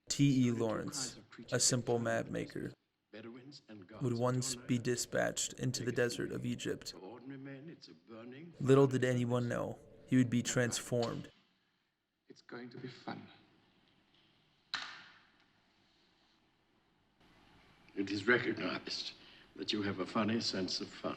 T.E. Lawrence, a simple map maker, would once be dispatched into the desert of Egypt. Little did anyone know he would be transformed. It's going to be fun. It is recognized that you have a funny sense of fun.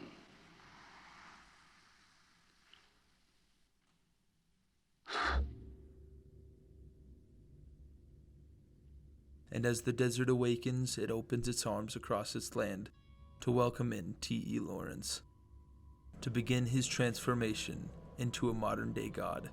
And as the desert awakens, it opens its arms across its land to welcome in T.E. Lawrence, to begin his transformation into a modern-day god.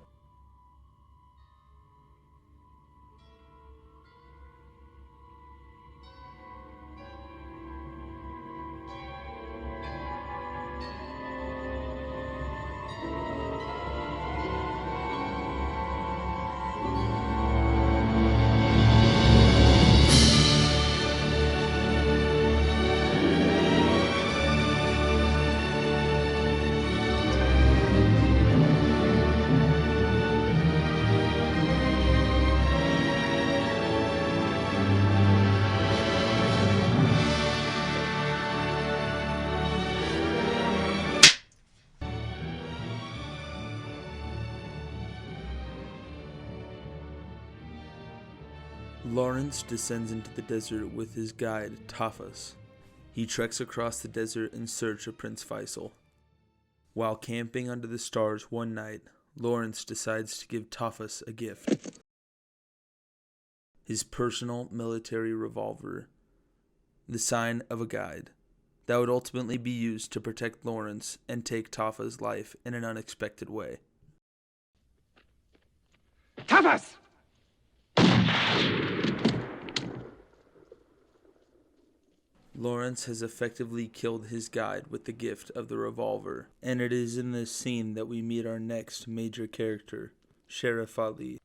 Lawrence descends into the desert with his guide, Tafas. He treks across the desert in search of Prince Faisal. While camping under the stars one night, Lawrence decides to give Tafas a gift: his personal military revolver, the sign of a guide, that would ultimately be used to protect Lawrence and take Tafas' life in an unexpected way. Tafas! Lawrence has effectively killed his guide with the gift of the revolver, and it is in this scene that we meet our next major character, Sheriff Ali.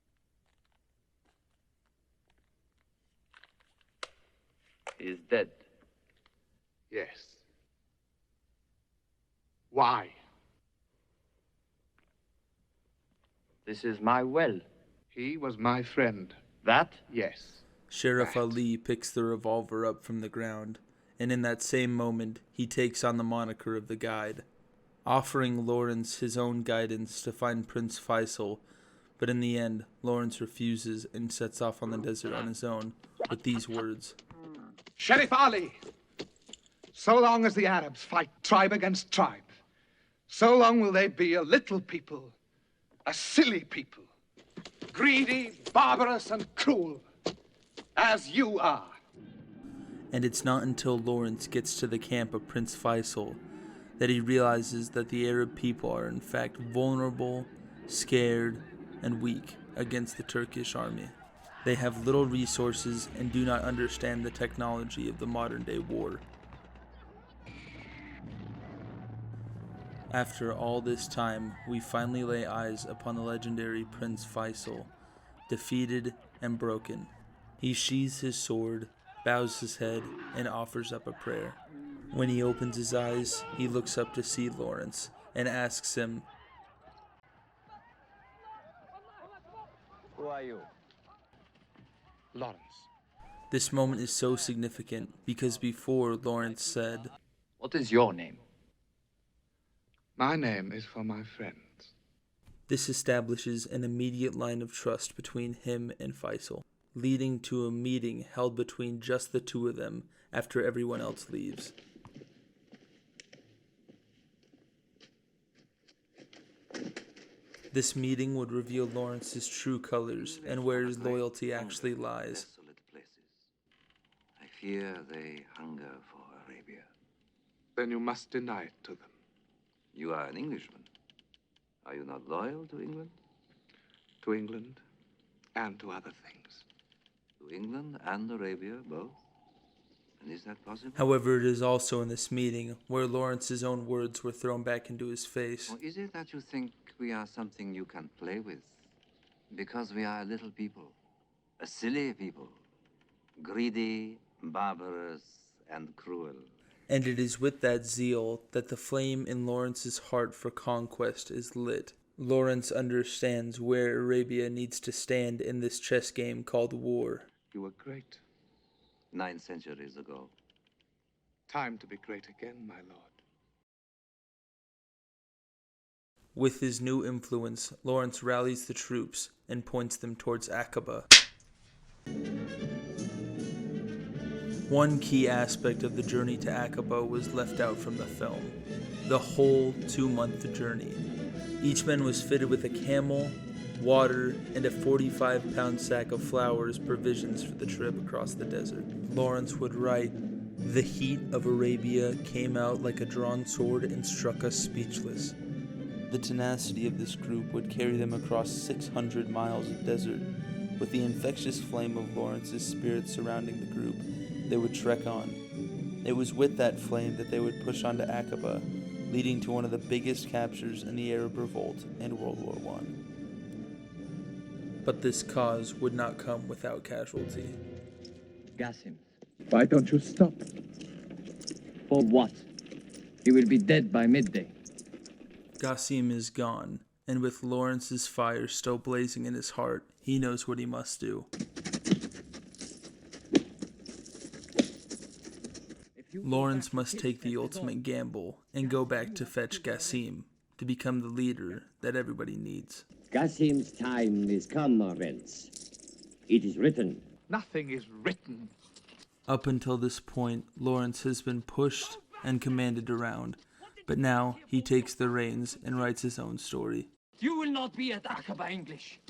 He is dead. Yes. Why? This is my well. He was my friend. That? Yes. Sheriff Right. Ali picks the revolver up from the ground, and in that same moment, he takes on the moniker of the guide, offering Lawrence his own guidance to find Prince Faisal, but in the end, Lawrence refuses and sets off on the desert on his own with these words: Sheriff Ali, so long as the Arabs fight tribe against tribe, so long will they be a little people, a silly people, greedy, barbarous, and cruel, as you are. And it's not until Lawrence gets to the camp of Prince Faisal that he realizes that the Arab people are in fact vulnerable, scared, and weak against the Turkish army. They have little resources and do not understand the technology of the modern-day war. After all this time, we finally lay eyes upon the legendary Prince Faisal, defeated and broken. He sheathes his sword, bows his head, and offers up a prayer. When he opens his eyes, he looks up to see Lawrence and asks him, Who are you? Lawrence. This moment is so significant because before Lawrence said, What is your name? My name is for my friends. this establishes an immediate line of trust between him and Faisal, leading to a meeting held between just the two of them after everyone else leaves. This meeting would reveal Lawrence's true colors and where his loyalty actually lies. Desolate places. I fear they hunger for Arabia. Then you must deny it to them. You are an Englishman. Are you not loyal to England? To England and to other things. To England and Arabia, both? And is that possible? However, it is also in this meeting where Lawrence's own words were thrown back into his face. Or is it that you think we are something you can play with? Because we are a little people. A silly people. Greedy, barbarous, and cruel. And it is with that zeal that the flame in Lawrence's heart for conquest is lit. Lawrence understands where Arabia needs to stand in this chess game called war. You were great. 9 centuries ago. Time to be great again, my lord. With his new influence, Lawrence rallies the troops and points them towards Aqaba. One key aspect of the journey to Aqaba was left out from the film: the whole 2-month journey. Each man was fitted with a camel, water, and a 45-pound sack of flour as provisions for the trip across the desert. Lawrence would write, "The heat of Arabia came out like a drawn sword and struck us speechless." The tenacity of this group would carry them across 600 miles of desert. With the infectious flame of Lawrence's spirit surrounding the group, they would trek on. It was with that flame that they would push on to Aqaba, leading to one of the biggest captures in the Arab Revolt and World War I. But this cause would not come without casualty. Qasim. Why don't you stop? For what? He will be dead by midday. Qasim is gone, and with Lawrence's fire still blazing in his heart, he knows what he must do. Lawrence must take the ultimate gamble and go back to fetch Qasim to become the leader that everybody needs. Qasim's time is come, Lawrence. It is written. Nothing is written. Up until this point, Lawrence has been pushed and commanded around, but now he takes the reins and writes his own story. You will not be at Aqaba, English.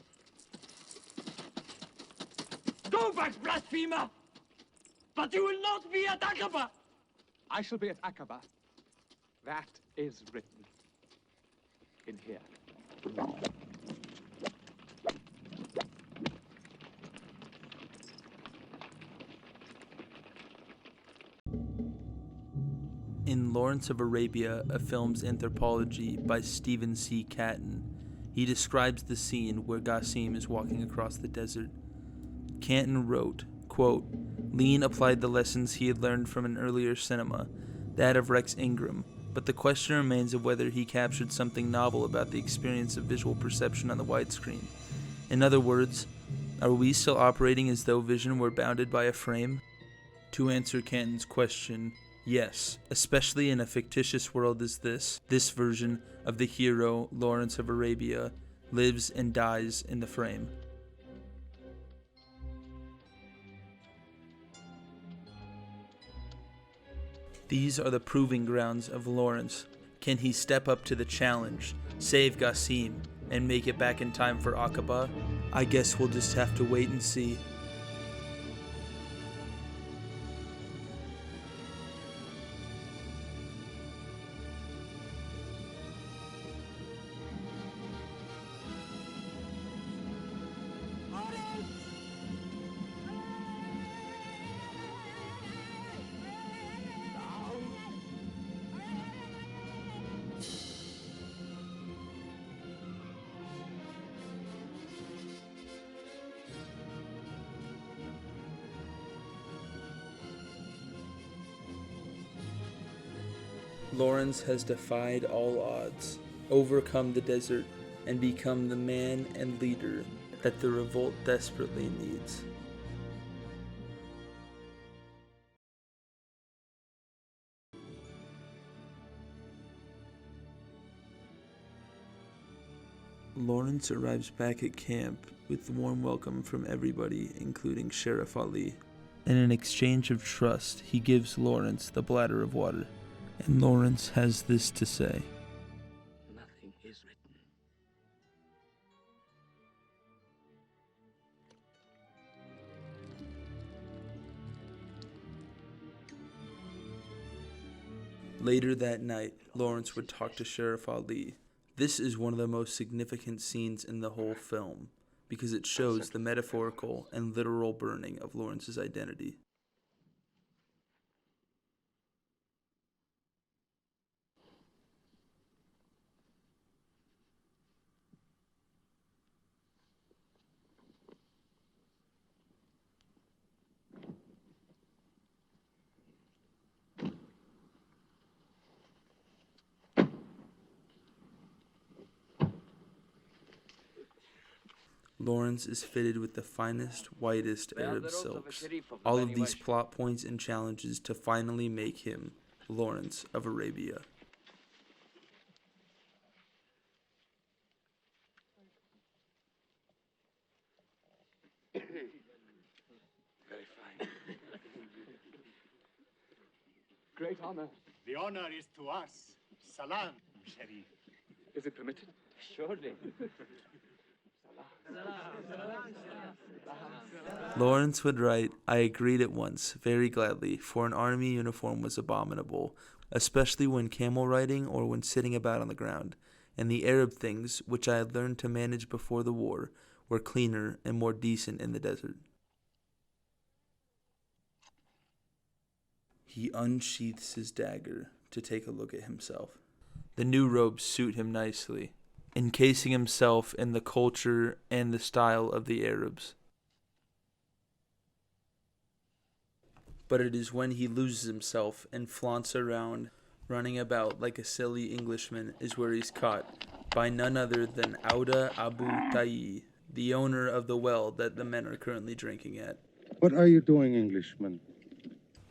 Go back, blasphemer! But you will not be at Aqaba! I shall be at Aqaba. That is written in here. In Lawrence of Arabia, a film's anthropology by Stephen C. Catton, he describes the scene where Qasim is walking across the desert. Catton wrote, quote, "Lean applied the lessons he had learned from an earlier cinema, that of Rex Ingram, but the question remains of whether he captured something novel about the experience of visual perception on the widescreen. In other words, are we still operating as though vision were bounded by a frame?" To answer Catton's question, yes, especially in a fictitious world as this version of the hero, Lawrence of Arabia, lives and dies in the frame. These are the proving grounds of Lawrence. Can he step up to the challenge, save Qasim, and make it back in time for Aqaba? I guess we'll just have to wait and see. Lawrence has defied all odds, overcome the desert, and become the man and leader that the revolt desperately needs. Lawrence arrives back at camp with the warm welcome from everybody, including Sheriff Ali. In an exchange of trust, he gives Lawrence the bladder of water. And Lawrence has this to say. Nothing is written. Later that night, Lawrence would talk to Sheriff Ali. This is one of the most significant scenes in the whole film, because it shows the metaphorical and literal burning of Lawrence's identity. Lawrence is fitted with the finest, whitest Arab silks. All of these plot points and challenges to finally make him Lawrence of Arabia. Very fine. Great honor. The honor is to us. Salam, Sharif. Is it permitted? Surely. Lawrence would write, "I agreed at once, very gladly, for an army uniform was abominable, especially when camel riding or when sitting about on the ground, and the Arab things, which I had learned to manage before the war, were cleaner and more decent in the desert." He unsheaths his dagger to take a look at himself. The new robes suit him nicely, encasing himself in the culture and the style of the Arabs. But it is when he loses himself and flaunts around, running about like a silly Englishman, is where he's caught by none other than Auda Abu Tayi, the owner of the well that the men are currently drinking at. What are you doing, Englishman?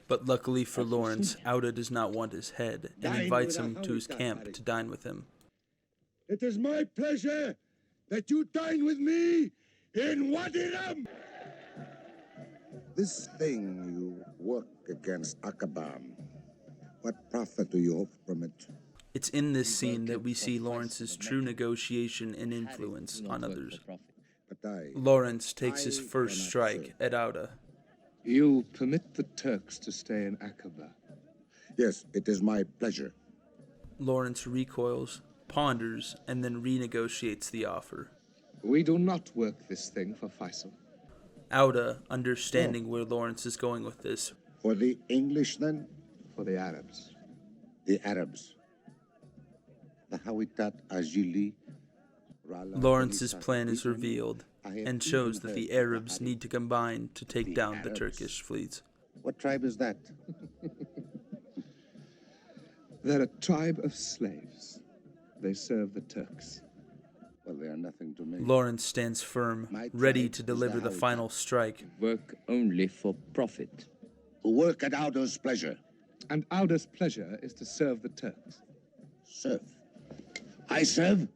But luckily for Lawrence, Auda does not want his head and invites him to his camp to dine with him. It is my pleasure that you dine with me in Wadi Rum. This thing you work against Aqaba, what profit do you hope from it? It's in this scene that we see Lawrence's true negotiation and influence on others. Lawrence takes his first strike at Auda. You permit the Turks to stay in Aqaba? Yes, it is my pleasure. Lawrence recoils, ponders, and then renegotiates the offer. We do not work this thing for Faisal. Auda, understanding where Lawrence is going with this. For the English, then? For the Arabs. The Arabs. The Hawitat Ajili. Lawrence's plan is revealed and shows that the Arabs need to combine to take down the Turkish fleets. What tribe is that? They're a tribe of slaves. They serve the Turks. Well, they are nothing to me. Lawrence stands firm, ready to deliver the final strike. Work only for profit. Who work at Auda's pleasure. And Auda's pleasure is to serve the Turks. Serve? I serve?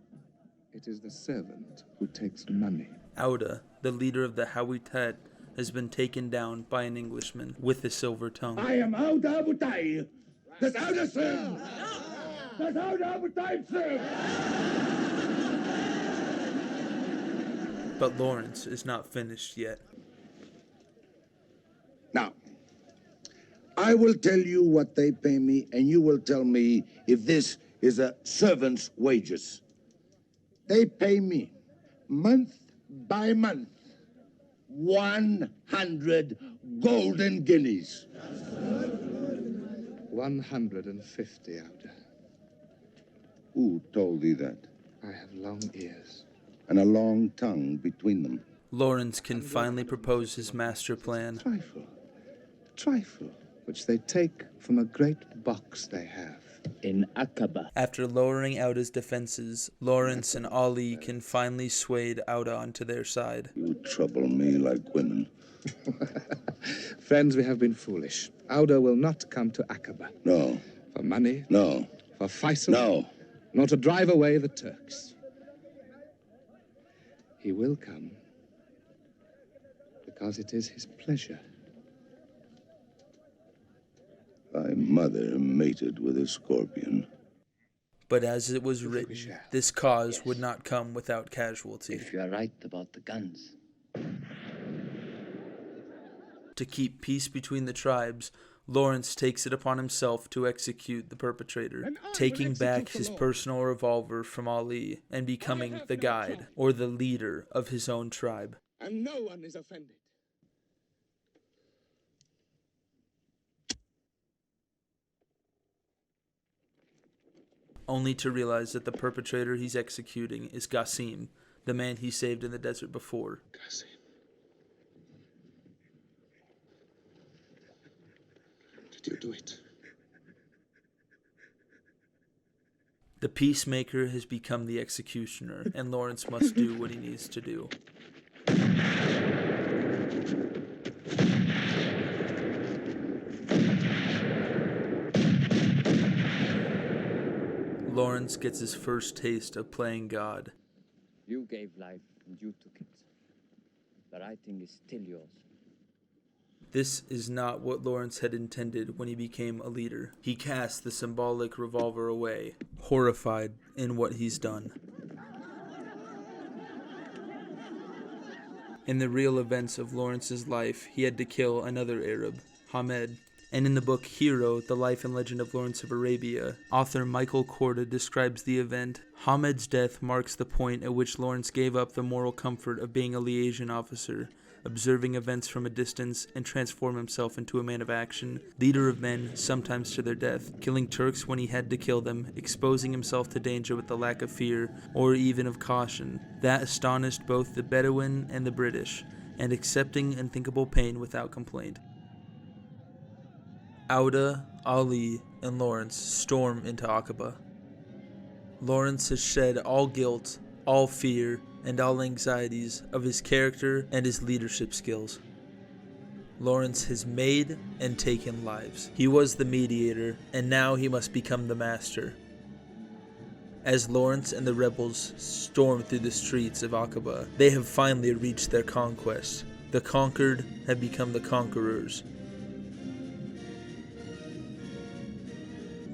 It is the servant who takes money. Auda, the leader of the Hawitat, has been taken down by an Englishman with a silver tongue. I am Auda Abu Tayi. Does Auda serve? Does Auda Abu Tayi serve? But Lawrence is not finished yet. Now, I will tell you what they pay me, and you will tell me if this is a servant's wages. They pay me, month by month, 100 golden guineas. 150, Auda. Who told thee that? I have long ears. And a long tongue between them. Lawrence can finally propose his master plan. Trifle, which they take from a great box they have. In Aqaba. After lowering Auda's defenses, Lawrence and Ali can finally sway Auda onto their side. You trouble me like women. Friends, we have been foolish. Auda will not come to Aqaba. No. For money? No. For Faisal? No. Nor to drive away the Turks. He will come because it is his pleasure. Thy mother mated with a scorpion. But as it was written, this cause would not come without casualty. If you are right about the guns. To keep peace between the tribes, Lawrence takes it upon himself to execute the perpetrator, taking back his personal revolver from Ali and becoming the guide or the leader of his own tribe. And no one is offended. Only to realize that the perpetrator he's executing is Qasim, the man he saved in the desert before. Qasim. Did you do it? The peacemaker has become the executioner, and Lawrence must do what he needs to do. Lawrence gets his first taste of playing God. You gave life and you took it. The writing is still yours. This is not what Lawrence had intended when he became a leader. He cast the symbolic revolver away, horrified in what he's done. In the real events of Lawrence's life, he had to kill another Arab, Hamed. And in the book Hero, The Life and Legend of Lawrence of Arabia, author Michael Korda describes the event. Hamed's death marks the point at which Lawrence gave up the moral comfort of being a liaison officer, observing events from a distance, and transform himself into a man of action, leader of men, sometimes to their death, killing Turks when he had to kill them, exposing himself to danger with the lack of fear, or even of caution. That astonished both the Bedouin and the British, and accepting unthinkable pain without complaint. Auda, Ali, and Lawrence storm into Aqaba. Lawrence has shed all guilt, all fear, and all anxieties of his character and his leadership skills. Lawrence has made and taken lives. He was the mediator, and now he must become the master. As Lawrence and the rebels storm through the streets of Aqaba, they have finally reached their conquest. The conquered have become the conquerors.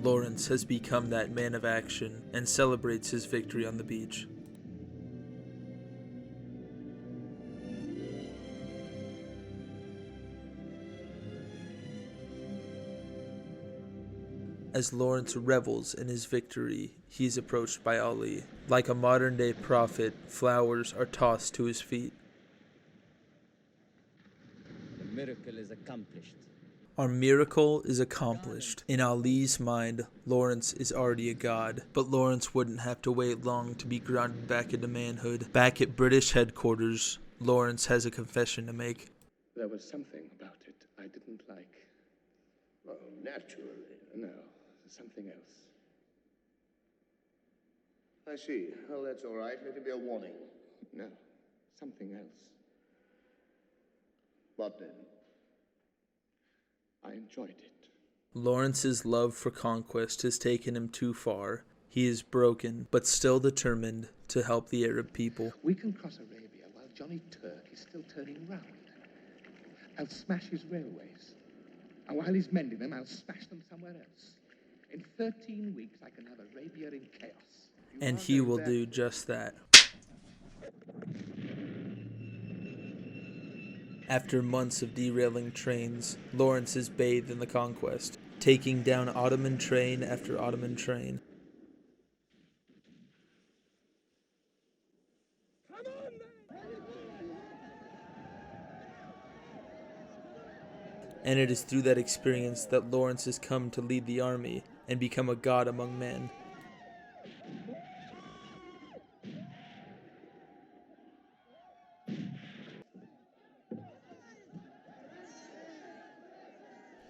Lawrence has become that man of action and celebrates his victory on the beach. As Lawrence revels in his victory, he is approached by Ali. Like a modern-day prophet, flowers are tossed to his feet. The miracle is accomplished. Our miracle is accomplished. In Ali's mind, Lawrence is already a god, but Lawrence wouldn't have to wait long to be grounded back into manhood. Back at British headquarters, Lawrence has a confession to make. There was something about it I didn't like. Oh, naturally. No, something else. I see. Oh, that's all right. Let it be a warning. No, something else. What then? I enjoyed it. Lawrence's love for conquest has taken him too far. He is broken, but still determined to help the Arab people. We can cross Arabia while Johnny Turk is still turning round. I'll smash his railways. And while he's mending them, I'll smash them somewhere else. In 13 weeks, I can have Arabia in chaos. And he will do just that. After months of derailing trains, Lawrence is bathed in the conquest, taking down Ottoman train after Ottoman train. And it is through that experience that Lawrence has come to lead the army and become a god among men.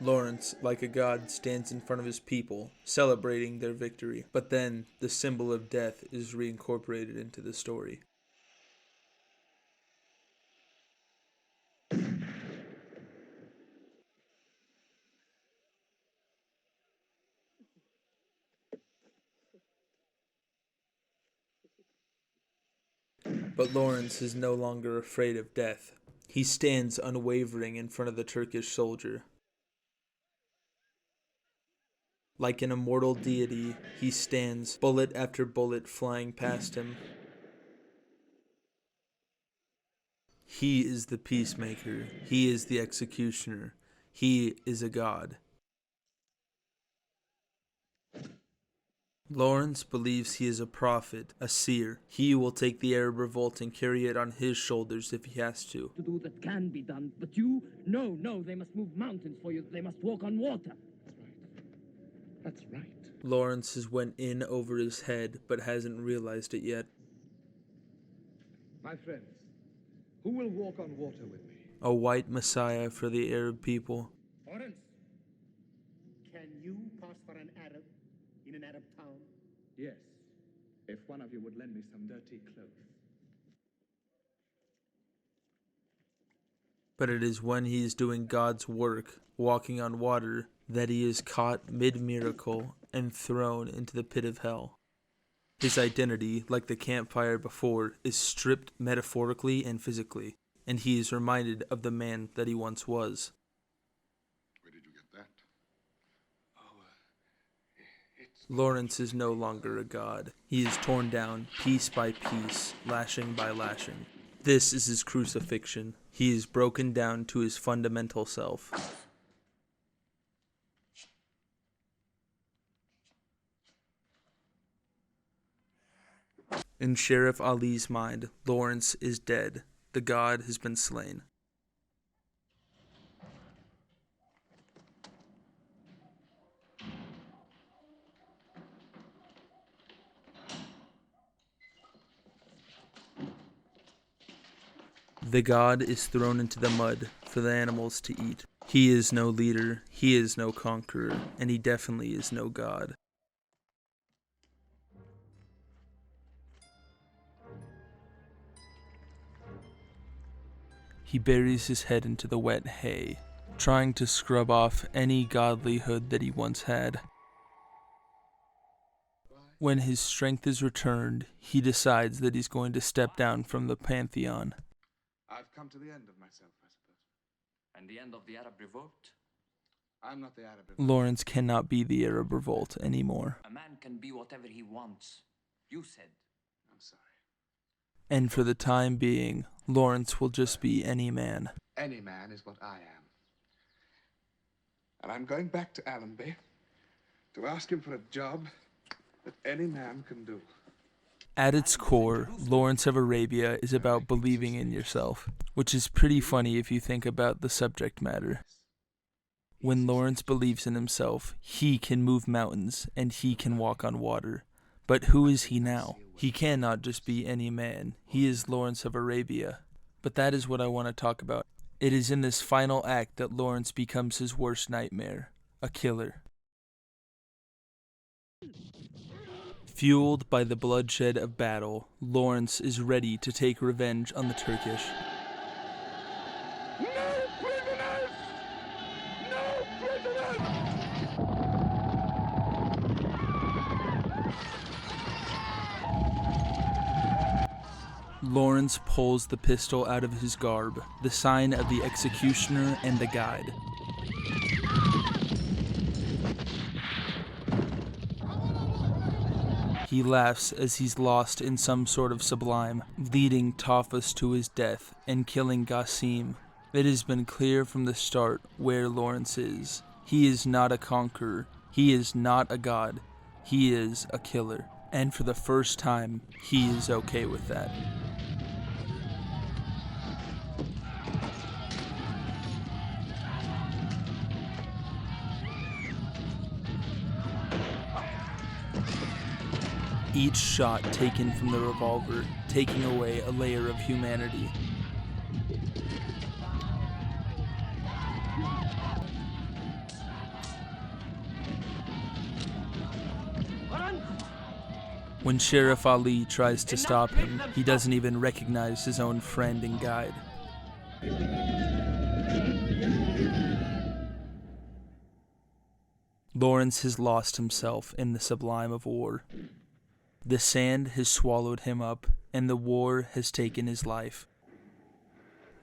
Lawrence, like a god, stands in front of his people, celebrating their victory. But then, the symbol of death is reincorporated into the story. But Lawrence is no longer afraid of death. He stands unwavering in front of the Turkish soldier. Like an immortal deity, he stands, bullet after bullet flying past him. He is the peacemaker. He is the executioner. He is a god. Lawrence believes he is a prophet, a seer. He will take the Arab revolt and carry it on his shoulders if he has to. To do that can be done, but you? No, they must move mountains for you. They must walk on water. That's right. Lawrence has went in over his head, but hasn't realized it yet. My friends, who will walk on water with me? A white messiah for the Arab people. Lawrence, can you pass for an Arab in an Arab town? Yes, if one of you would lend me some dirty clothes. But it is when he is doing God's work, walking on water, that he is caught mid-miracle and thrown into the pit of hell. His identity, like the campfire before, is stripped metaphorically and physically, and he is reminded of the man that he once was. Where did you get that? Lawrence is no longer a god. He is torn down piece by piece, lashing by lashing. This is his crucifixion. He is broken down to his fundamental self. In Sheriff Ali's mind, Lawrence is dead. The god has been slain. The god is thrown into the mud for the animals to eat. He is no leader, he is no conqueror, and he definitely is no god. He buries his head into the wet hay, trying to scrub off any godlyhood that he once had. When his strength is returned, he decides that he's going to step down from the pantheon. I've come to the end of myself, I suppose. And the end of the Arab revolt? I'm not the Arab revolt. Lawrence cannot be the Arab revolt anymore. A man can be whatever he wants. You said. I'm sorry. And for the time being, Lawrence will just be any man. Any man is what I am. And I'm going back to Allenby to ask him for a job that any man can do. At its core, Lawrence of Arabia is about believing in yourself, which is pretty funny if you think about the subject matter. When Lawrence believes in himself, he can move mountains and he can walk on water. But who is he now? He cannot just be any man. He is Lawrence of Arabia. But that is what I want to talk about. It is in this final act that Lawrence becomes his worst nightmare, a killer. Fueled by the bloodshed of battle, Lawrence is ready to take revenge on the Turkish. No prisoners! No prisoners! Lawrence pulls the pistol out of his garb, the sign of the executioner and the guide. He laughs as he's lost in some sort of sublime, leading Tophus to his death and killing Qasim. It has been clear from the start where Lawrence is. He is not a conqueror. He is not a god. He is a killer. And for the first time, he is okay with that. Each shot taken from the revolver, taking away a layer of humanity. When Sheriff Ali tries to stop him, he doesn't even recognize his own friend and guide. Lawrence has lost himself in the sublime of war. The sand has swallowed him up, and the war has taken his life.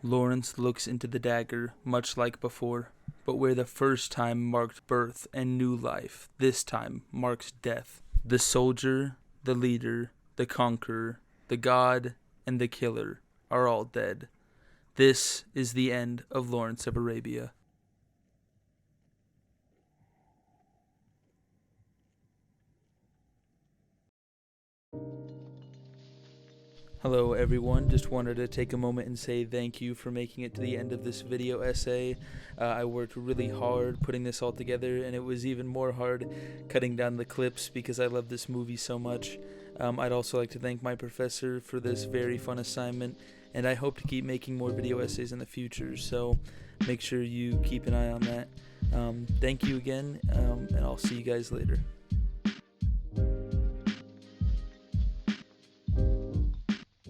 Lawrence looks into the dagger, much like before, but where the first time marked birth and new life, this time marks death. The soldier, the leader, the conqueror, the god, and the killer are all dead. This is the end of Lawrence of Arabia. Hello everyone, just wanted to take a moment and say thank you for making it to the end of this video essay. I worked really hard putting this all together, and it was even more hard cutting down the clips because I love this movie so much. I'd also like to thank my professor for this very fun assignment, and I hope to keep making more video essays in the future, so make sure you keep an eye on that. Thank you again, and I'll see you guys later.